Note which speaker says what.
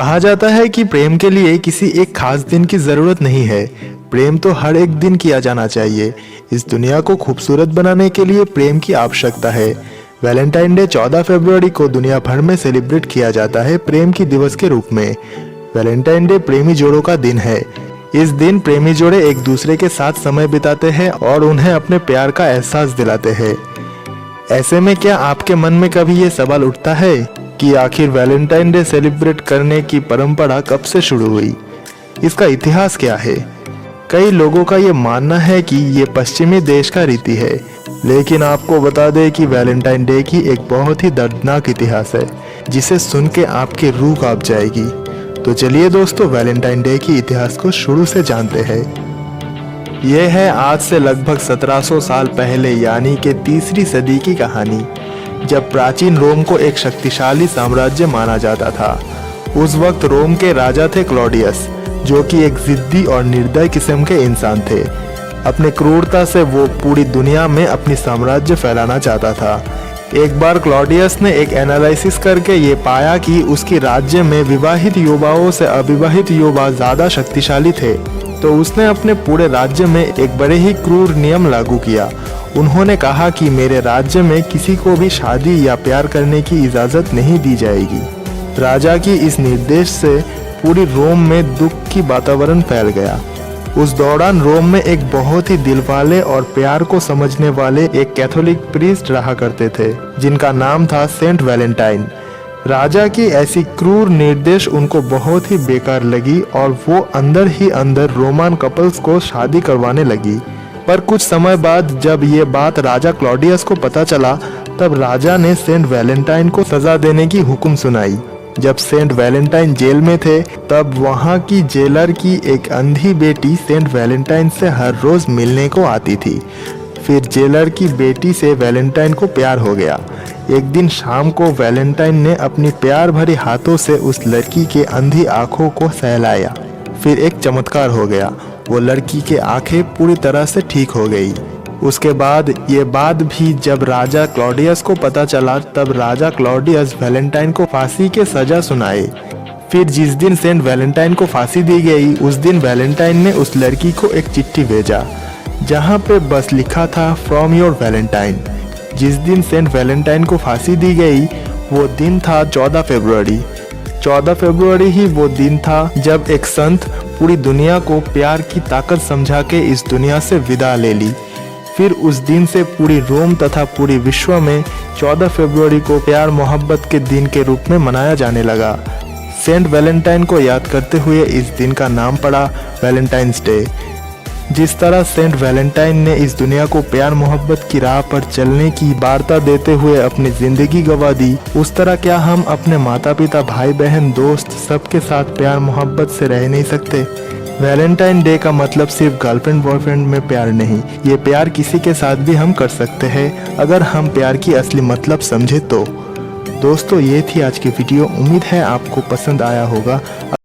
Speaker 1: कहा जाता है कि प्रेम के लिए किसी एक खास दिन की जरूरत नहीं है। प्रेम तो हर एक दिन किया जाना चाहिए। इस दुनिया को खूबसूरत बनाने के लिए प्रेम की आवश्यकता है। वैलेंटाइन डे 14 फरवरी को दुनिया भर में सेलिब्रेट किया जाता है प्रेम की दिवस के रूप में। वैलेंटाइन डे प्रेमी जोड़ों का दिन है। इस दिन प्रेमी जोड़े एक दूसरे के साथ समय बिताते हैं और उन्हें अपने प्यार का एहसास दिलाते हैं। ऐसे में क्या आपके मन में कभी ये सवाल उठता है कि आखिर वैलेंटाइन डे सेलिब्रेट करने की परंपरा कब से शुरू हुई? इसका इतिहास क्या है? कई लोगों का ये मानना है कि ये पश्चिमी देश का रीति है, लेकिन आपको बता दें कि वैलेंटाइन डे की एक बहुत ही दर्दनाक इतिहास है जिसे सुन के आपकी रूह कांप जाएगी। तो चलिए दोस्तों, वैलेंटाइन डे की इतिहास को शुरू से जानते हैं। यह है आज से लगभग 1700 साल पहले यानी कि तीसरी सदी की कहानी, जब प्राचीन रोम को एक शक्तिशाली साम्राज्य माना जाता था। उस वक्त रोम के राजा थे क्लॉडियस, जो कि एक जिद्दी और निर्दय किस्म के इंसान थे। अपने क्रूरता से वो पूरी दुनिया में अपनी साम्राज्य फैलाना चाहता था। एक बार क्लॉडियस ने एक एनालिसिस करके ये पाया कि उसके राज्य में विवाहित युवाओं से अविवाहित युवा ज़्यादा शक्तिशाली थे, तो उसने अपने पूरे राज्य में एक बड़े ही क्रूर नियम लागू किया। उन्होंने कहा कि मेरे राज्य में किसी को भी शादी या प्यार करने की इजाज़त नहीं दी जाएगी। राजा की इस निर्देश से पूरी रोम में दुख की वातावरण फैल गया। उस दौरान रोम में एक बहुत ही दिलवाले और प्यार को समझने वाले एक कैथोलिक प्रीस्ट रहा करते थे, जिनका नाम था सेंट वैलेंटाइन। राजा की ऐसी क्रूर निर्देश उनको बहुत ही बेकार लगी और वो अंदर ही अंदर रोमन कपल्स को शादी करवाने लगी। पर कुछ समय बाद जब ये बात राजा क्लॉडियस को पता चला, तब राजा ने सेंट वैलेंटाइन को सजा देने की हुक्म सुनाई। जब सेंट वैलेंटाइन जेल में थे, तब वहाँ की जेलर की एक अंधी बेटी सेंट वैलेंटाइन से हर रोज मिलने को आती थी। फिर जेलर की बेटी से वैलेंटाइन को प्यार हो गया। एक दिन शाम को वैलेंटाइन ने अपनी प्यार भरे हाथों से उस लड़की के अंधी आंखों को सहलाया। फिर एक चमत्कार हो गया, वो लड़की के आंखें पूरी तरह से ठीक हो गई। उसके बाद ये बात भी जब राजा क्लॉडियस को पता चला, तब राजा क्लॉडियस वैलेंटाइन को फांसी के सजा सुनाए। फिर जिस दिन सेंट वैलेंटाइन को फांसी दी गई, उस दिन वैलेंटाइन ने उस लड़की को एक चिट्ठी भेजा, जहाँ पे बस लिखा था फ्रॉम योर वैलेंटाइन। जिस दिन सेंट वैलेंटाइन को फांसी दी गई, वो दिन था 14 फरवरी। 14 फरवरी ही वो दिन था जब एक संत पूरी दुनिया को प्यार की ताकत समझा के इस दुनिया से विदा ले ली। फिर उस दिन से पूरी रोम तथा पूरी विश्व में 14 फरवरी को प्यार मोहब्बत के दिन के रूप में मनाया जाने लगा। सेंट वैलेंटाइन को याद करते हुए इस दिन का नाम पड़ा वैलेंटाइंस डे। जिस तरह सेंट वैलेंटाइन ने इस दुनिया को प्यार मोहब्बत की राह पर चलने की वार्ता देते हुए अपनी जिंदगी गंवा दी, उस तरह क्या हम अपने माता पिता, भाई बहन, दोस्त सबके साथ प्यार मोहब्बत से रह नहीं सकते? वैलेंटाइन डे का मतलब सिर्फ गर्लफ्रेंड बॉयफ्रेंड में प्यार नहीं, ये प्यार किसी के साथ भी हम कर सकते हैं अगर हम प्यार की असली मतलब समझे तो। दोस्तों, ये थी आज की वीडियो। उम्मीद है आपको पसंद आया होगा।